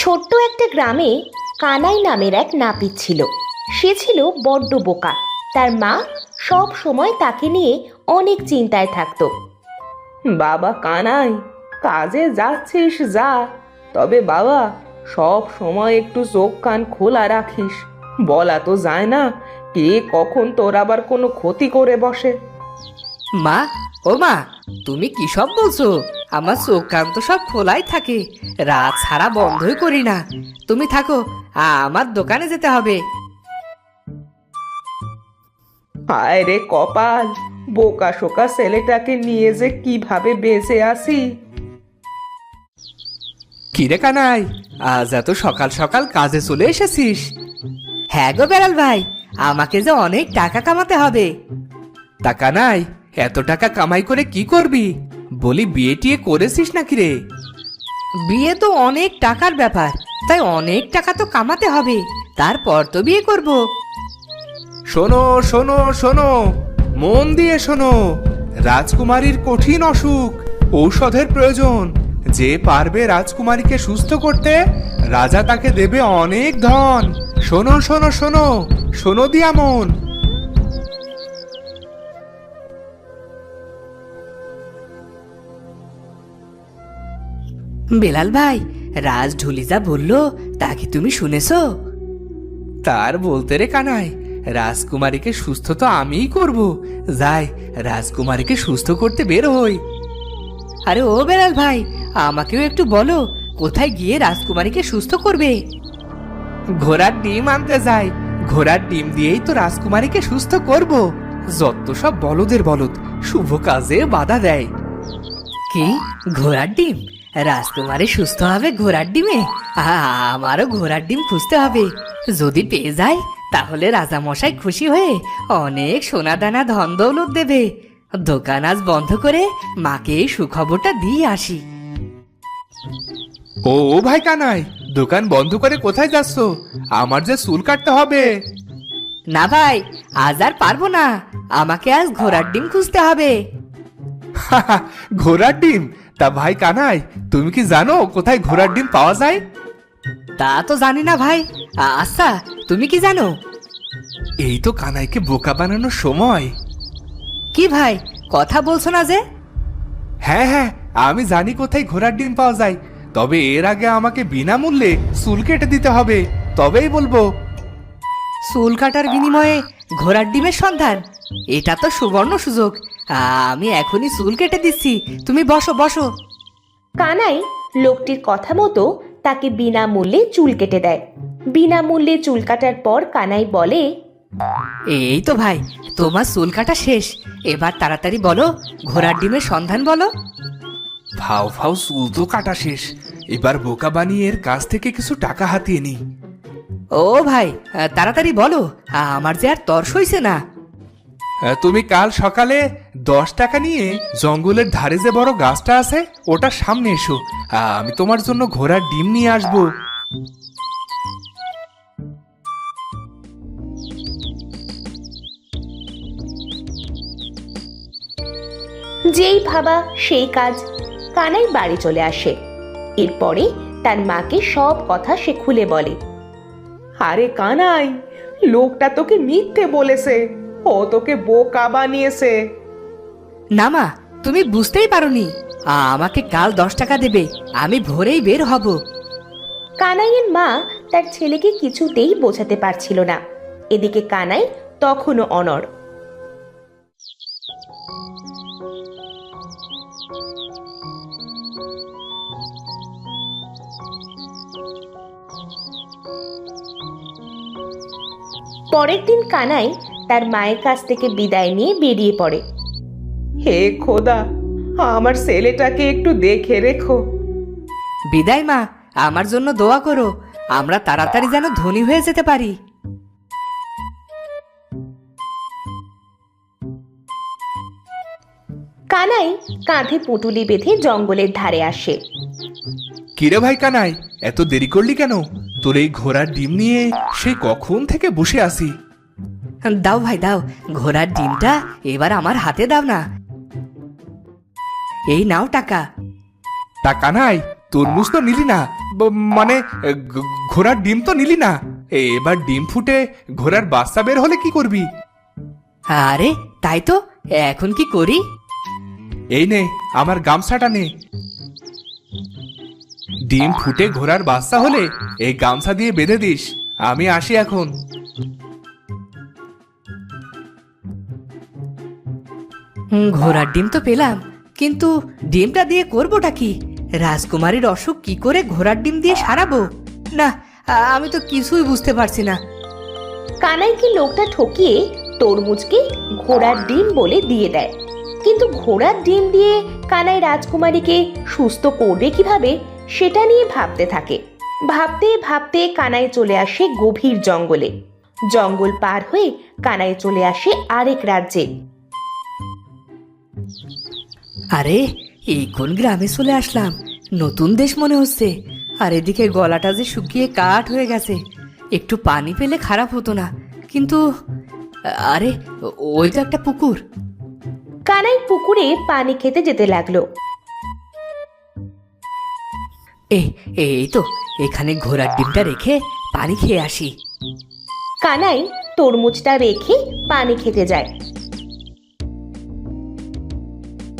ছোট্ট একটা গ্রামে কানাই নামের এক নাপিত ছিল। সে ছিল বড্ড বোকা। তার মা সব সময় তাকে নিয়ে অনেক চিন্তায় থাকতো। বাবা কানাই, কাজে যাচ্ছিস যা, তবে বাবা সব সময় একটু চোখ কান খোলা রাখিস। বলা তো যায় না কে কখন তোর আবার কোনো ক্ষতি করে বসে। মা, ও মা, তুমি কি সব বলছো? আমার চোখ কান তো সব খোলাই থাকে, রাত ছাড়া বন্ধই করি না। তুমি থাকো, আমার দোকানে যেতে হবে। হায় রে কপাল, বোকা শোকা ছেলেটাকে নিয়ে যে কিভাবে বেঁচে আসি। কিরে কানাই, আজ এত সকাল সকাল কাজে চলে এসেছিস? হ্যাঁ গো বেড়াল ভাই, আমাকে যে অনেক টাকা কামাতে হবে। তা কানাই, এত টাকা কামাই করে কি করবি? বলি বিয়ে টিয়ে করেছিস নাকি রে? বিয়ে তো অনেক টাকার ব্যাপার, তাই অনেক টাকা তো কামাতে হবে, তারপর তো বিয়ে করব। শোনো শোনো শোনো, মন দিয়ে শোনো। রাজকুমারীর কঠিন অসুখ, ঔষধের প্রয়োজন। যে পারবে রাজকুমারীকে সুস্থ করতে, রাজা তাকে দেবে অনেক ধন। শোনো শোনো শোনো, শোনো দিয়া মন। বেলাল ভাই, রাজ ঢুলি যা বললো তা কি তুমি শুনেছো? তার বলতে রে কানাই, রাজকুমারীকে সুস্থ তো আমিই করব। যাই, রাজকুমারীকে সুস্থ করতে বের হই। আরে ও বেলাল ভাই, আমাকেও একটু বলো, কোথায় গিয়ে রাজকুমারীকে সুস্থ করবে? ঘোড়ার ডিম আনতে যাই, ঘোড়ার ডিম দিয়েই তো রাজকুমারীকে সুস্থ করব। যত সব বলদের বলদ, শুভ কাজে বাধা দেয়। কি, ঘোড়ার ডিম? রাজকুমারী সুস্থ হবে ঘোড়ার ডিমে? আমারও ঘোড়ার ডিম খুঁজতে হবে। যদি পেয়ে যায় তাহলে রাজামশাই খুশি হয়ে অনেক সোনা দানা ধন দৌলত দেবে। দোকান আজ বন্ধ করে মাকে এই সুখবরটা দিয়ে আসি। ও ও ভাই কানাই, দোকান বন্ধ করে কোথায় যাচ্ছ? আমার যে চুল কাটতে হবে। না ভাই, আজ আর পারবো না, আমাকে আজ ঘোড়ার ডিম খুঁজতে হবে। ঘোড়ার ডিম? তা ভাই কানাই, তুমি কি জানো কোথায় ঘোড়ার ডিম পাওয়া যায়? তা তো জানি না ভাই। আচ্ছা, তুমি কি জানো? এই তো কানাইকে বোকা বানানোর সময়। কি ভাই, কথা বলছো না যে? হ্যাঁ হ্যাঁ, আমি জানি কোথায় ঘোড়ার ডিম পাওয়া যায়, তবে এর আগে আমাকে বিনামূল্যে চুল কেটে দিতে হবে, তবেই বলবো। চুল কাটার বিনিময়ে ঘোড়ার ডিমের সন্ধান? এটা তো সুবর্ণ সুযোগ। আমি এখনই চুল কেটে দিচ্ছি, তুমি বসো বসো। কানাই লোকটির কথা মতো তাকে বিনামূল্যে চুল কেটে দেয়। বিনামূল্যে চুল কাটার পর কানাই বলে, এই তো ভাই, তোমার চুল কাটা শেষ, এবার তাড়াতাড়ি বলো, ঘোড়ার ডিমের সন্ধান বলো। ফাও ফাও চুল তো কাটা শেষ, এবার বোকা বানিয়ে এর কাছ থেকে কিছু টাকা হাতিয়ে নি। ও ভাই, তাড়াতাড়ি বলো, আমার যে আর তর্স হইছে না। তুমি কাল সকালে 10 টাকা নিয়ে জঙ্গলের ধারে যে বড় গাছটা আছে ওটার সামনে এসো, আমি তোমার জন্য ঘোড়ার ডিম নিয়ে আসবো। যেই ভাবা সেই কাজ। কানাই বাড়ি চলে আসে। এরপরে তার মাকে সব কথা সে খুলে বলে। আরে কানাই, লোকটা তোকে মিথ্যে বলেছে, ও তোকে বোকা বানিয়েছে। না মা, তুমি বুঝতেই পারোনি। আমাকে কাল 10 টাকা দেবে, আমি ভোরেই বের হব। কানাইয়ের মা তার ছেলেকে কিছুতেই বোঝাতে পারছিল না। এদিকে কানাই তখনও অনড়। পরের দিন কানাই তার মায়ের কাছ থেকে বিদায় নিয়ে বেরিয়ে পড়ে। হে খোদা, আমার ছেলেটাকে একটু দেখে রেখো। বিদায় মা, আমার জন্য দোয়া করো, আমরা তাড়াতাড়ি যেন ধনী হয়ে যেতে পারি। কানাই কাঁধে পুঁটুলি বেঁধে জঙ্গলের ধারে আসে। কিরে ভাই কানাই, এত দেরি করলি কেন? তোর এই ঘোড়ার ডিম নিয়ে সেই কখন থেকে বসে আছি। দাও ভাই দাও, ঘোড়ার ডিমটা এবার আমার হাতে দাও না। এই নাও টাকা। তা কানাই, তরমুজ তো নিলি না, মানে ঘোড়ার ডিম তো নিলি না। এবার ডিম ফুটে ঘোড়ার বাচ্চা বের হলে কি করবি? আরে তাই তো, এখন কি করি? এই নে আমার গামছাটা নে। ডিম ফুটে ঘোড়ার বাচ্চা হলে এই গামছা দিয়ে বেঁধে দিস। আমি আসি এখন। ঘোড়ার ডিম তো পেলাম, কিন্তু ডিমটা দিয়ে করবোটা কি? রাজকুমারীর অসুখ কি করে ঘোড়ার ডিম দিয়ে সারাবো? না, আমি তো কিছুই বুঝতে পারছি না। কানাইকে লোকটা ঠকিয়ে তরমুজকে ঘোড়ার ডিম বলে দিয়ে দেয়। কিন্তু ঘোড়ার ডিম দিয়ে কানাই রাজকুমারীকে সুস্থ করবে কিভাবে সেটা নিয়ে ভাবতে থাকে। ভাবতে ভাবতে কানাই চলে আসে গভীর জঙ্গলে। জঙ্গল পার হয়ে কানাই চলে আসে আরেক রাজ্যে। আরে এই কোন গ্রামে চলে আসলাম? নতুন দেশ মনে হচ্ছে। আর এদিকে গলাটা যে শুকিয়ে কাঠ হয়ে গেছে, একটু পানি পেলে খারাপ হতো না। কিন্তু আরে ওই তো একটা পুকুর। কানাই পুকুরে পানি খেতে যেতে লাগলো। এই তো, এখানে ঘোড়ার ডিমটা রেখে পানি খেয়ে আসি। কানাই তরমুজটা রেখে পানি খেতে যায়।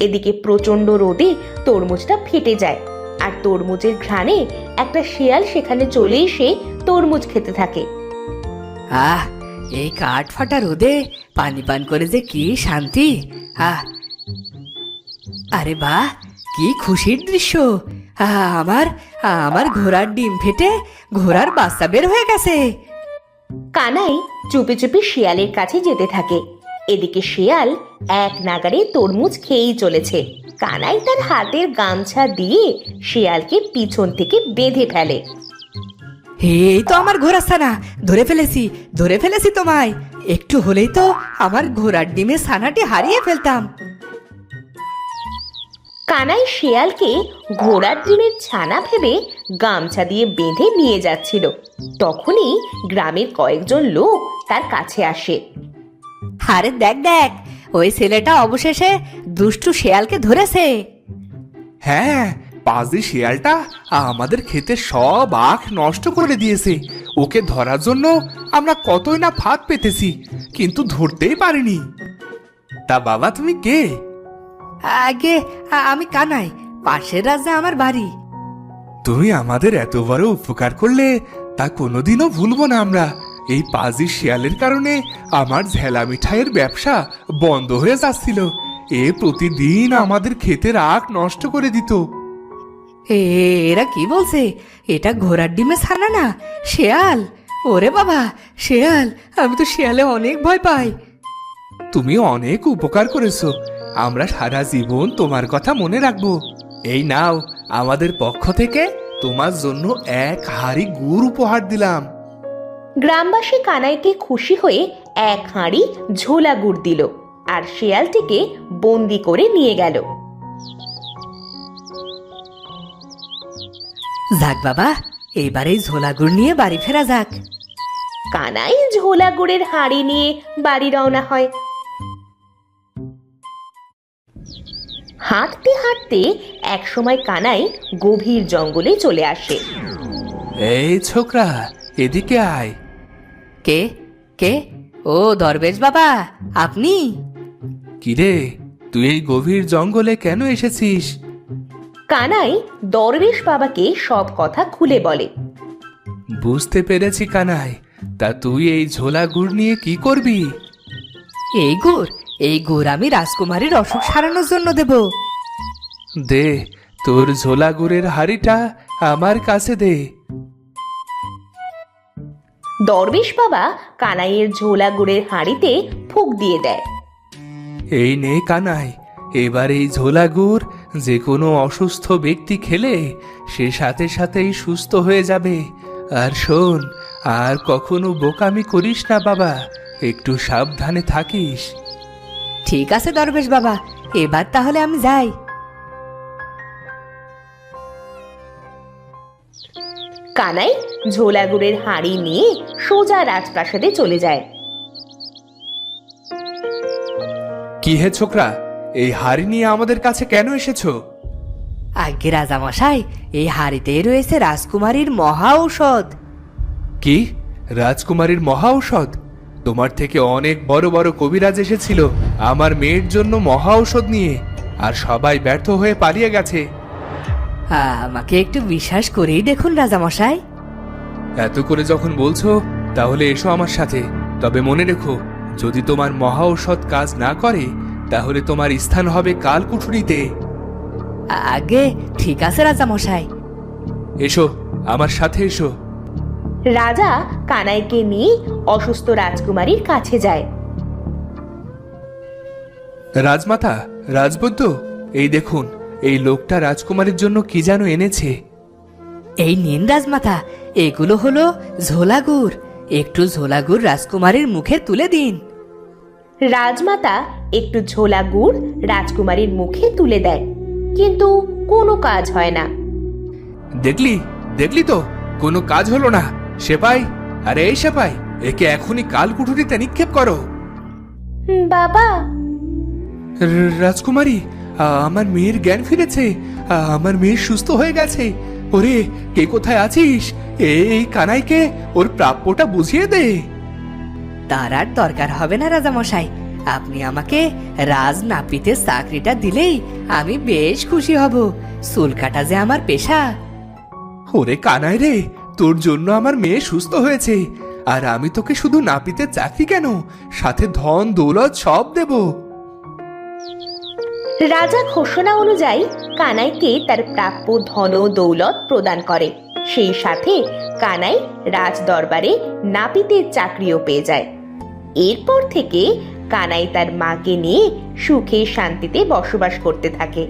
এদিকে প্রচন্ড রোদে তরমুজটা ফেটে যায়, আর তরমুজের ঘ্রাণে একটা শিয়াল সেখানে চলে এসে তরমুজ খেতে থাকে। আহ, এই কাঠ ফাটা রোদে পানি পান করে যে কি শান্তি! আরে বাহ, কি খুশির দৃশ্য! আমার আমার ঘোড়ার ডিম ফেটে ঘোড়ার বাচ্চা বের হয়ে গেছে। কানাই চুপি চুপি শিয়ালের কাছে যেতে থাকে। এদিকে শিয়াল এক নাগাড়ে তরমুজ খেয়েই চলেছে। কানাই তার হাতের গামছা দিয়ে শিয়ালকে পিছন থেকে বেঁধে ফেলে। এই তো আমার ঘোড়া ছানা, ধরে ফেলেছি তোমায়। একটু হলেই তো আমার ঘোড়ার ডিমের ছানাটি হারিয়ে ফেলতাম। কানাই শিয়ালকে ঘোড়ার ডিমের ছানা ভেবে গামছা দিয়ে বেঁধে নিয়ে যাচ্ছিল। তখনই গ্রামের কয়েকজন লোক তার কাছে আসে। আরে দেখ দেখ, ওই ছেলেটা অবশেষে দুষ্টু শিয়ালকে ধরেছে। হ্যাঁ, পাজি শিয়ালটা আমাদের ক্ষেতের সব আখ নষ্ট করে দিয়েছে। ওকে ধরার জন্য আমরা কতই না ফাঁদ পেতেছি, কিন্তু ধরতেই পারিনি। তা বাবা, তুমি কে? আগে আমি কানাই, পাশের রাজ্যে আমার বাড়ি। তুমি আমাদের এত বড় উপকার করলে তা কোনোদিনও ভুলবো না আমরা। এই পাজি শিয়ালের কারণে আমার ঝেলা মিঠাইয়ের ব্যবসা বন্ধ হয়ে যাচ্ছিল। এ প্রতিদিন আমাদের ক্ষেতের আখ নষ্ট করে দিত। এরা কি বলছে? এটা ঘোড়ার ডিমে ছানা না, শেয়াল। ওরে বাবা, শেয়াল! আমি তো শেয়ালে অনেক ভয় পাই। তুমি অনেক উপকার করেছো, আমরা সারা জীবন তোমার কথা মনে রাখবো। এই নাও, আমাদের পক্ষ থেকে তোমার জন্য এক হাঁড়ি গুড় উপহার দিলাম। গ্রামবাসী কানাইকে খুশি হয়ে এক হাঁড়ি ঝোলা গুড় দিল, আর শিয়ালটিকে বন্দি করে নিয়ে গেল। যাক বাবা, এইবার এই ঝোলা গুড় নিয়ে বাড়ি ফেরা যাক। কানাই ঝোলা গুড়ের হাঁড়ি নিয়ে বাড়ি রওনা হয়। হাঁটতে হাঁটতে একসময় কানাই গভীর জঙ্গলে চলে আসে। এই ছোকরা, এদিকে আয়। কে কে? ও দরবেশ বাবা, আপনি? কিরে, তুই এই গভীর জঙ্গলে কেন এসেছিস? কানাই দরবেশ বাবাকে সব কথা খুলে বলে। বুঝতে পেরেছি কানাই, তা তুই এই ঝোলা গুড় নিয়ে কি করবি? এই গুড় আমি রাজকুমারীর অসুখ সারানোর জন্য দেব। দে, তোর ঝোলা গুড়ের হাঁড়িটা আমার কাছে দে। দরবেশ বাবা কানাইয়ের ঝোলা গুড়ের হাঁড়িতে ফুঁক দিয়ে দেয়। এই নে কানাই, এবার এই ঝোলা গুড় যে কোনো অসুস্থ ব্যক্তি খেলে সে সাথে সাথেই সুস্থ হয়ে যাবে। আর শোন, আর কখনো বোকামি করিস না বাবা, একটু সাবধানে থাকিস। ঠিক আছে দরবেশ বাবা, এবার তাহলে আমি যাই। কানাই ঝোলা গুড়ের হাঁড়ি নিয়ে সোজা রাজপ্রাসাদে চলে যায়। কি হে ছোকরা, এই হাঁড়ি নিয়ে আমাদের কাছে কেন এসেছো? আজ্ঞে রাজামশাই, এই হাড়িতেই রয়েছে রাজকুমারীর মহা ঔষধ। কি? রাজকুমারীর মহা ঔষধ? তোমার থেকে অনেক বড় বড় কবিরাজ এসেছিল আমার মেয়ের জন্য মহা ঔষধ নিয়ে, আর সবাই ব্যর্থ হয়ে পালিয়ে গেছে। আমাকে একটু বিশ্বাস করেই দেখুন রাজামশাই। এত করে যখন বলছো তাহলে এসো আমার সাথে। তবে মনে রেখো, যদি তোমার মহা ঔষধ কাজ না করে তাহলে তোমার স্থান হবে কালকুঠুরিতে। আগে ঠিক আছে রাজামশাই। এসো, আমার সাথে এসো। রাজা কানাইকে নিয়ে অসুস্থ রাজকুমারীর কাছে যায়। রাজমাতা, রাজবৈদ্য, এই দেখুন, এই লোকটা রাজকুমারীর জন্য কি যেন এনেছে। এই নিন রাজমাতা, এগুলো হলো ঝোলাগুড়। একটু ঝোলাগুড় রাজকুমারীর মুখে তুলে দিন। রাজমাতা একটু ঝোলা গুড় রাজকুমারীর মুখে তুলে দেয়, কিন্তু কোনো কাজ হয় না। দেখলি দেখলি তো, কোনো কাজ হলো না। সেপাই, আরে এই সেপাই, একে এখনই কালকুঠুরিতে নিক্ষেপ করো। বাবা, রাজকুমারী, আমার মেয়ের জ্ঞান ফিরেছে। আমার মেয়ে সুস্থ হয়ে গেছে। ওরে, কে কোথায় আছিস? এই কানাইকে ওর প্রাপ্যটা বুঝিয়ে দে। তার আর দরকার হবে না রাজামশাই, আপনি আমাকে রাজ নাপিতের চাকরিটা দিলেই আমি বেশ খুশি হব। চুল কাটা যে আমার পেশা। ওরে কানাই রে, তোর জন্য আমার মেয়ে সুস্থ হয়েছে, আর আমি তোকে শুধু নাপিতের চাকরি কেন, সাথে ধন দৌলত সব দেব। রাজা ঘোষণা অনুযায়ী কানাইকে তার প্রাপ্য ধন ও দৌলত প্রদান করে। সেই সাথে কানাই রাজ দরবারে নাপিতের চাকরিও পেয়ে যায়। এরপর থেকে কানাই তার মাকে নিয়ে সুখে শান্তিতে বসবাস করতে থাকে।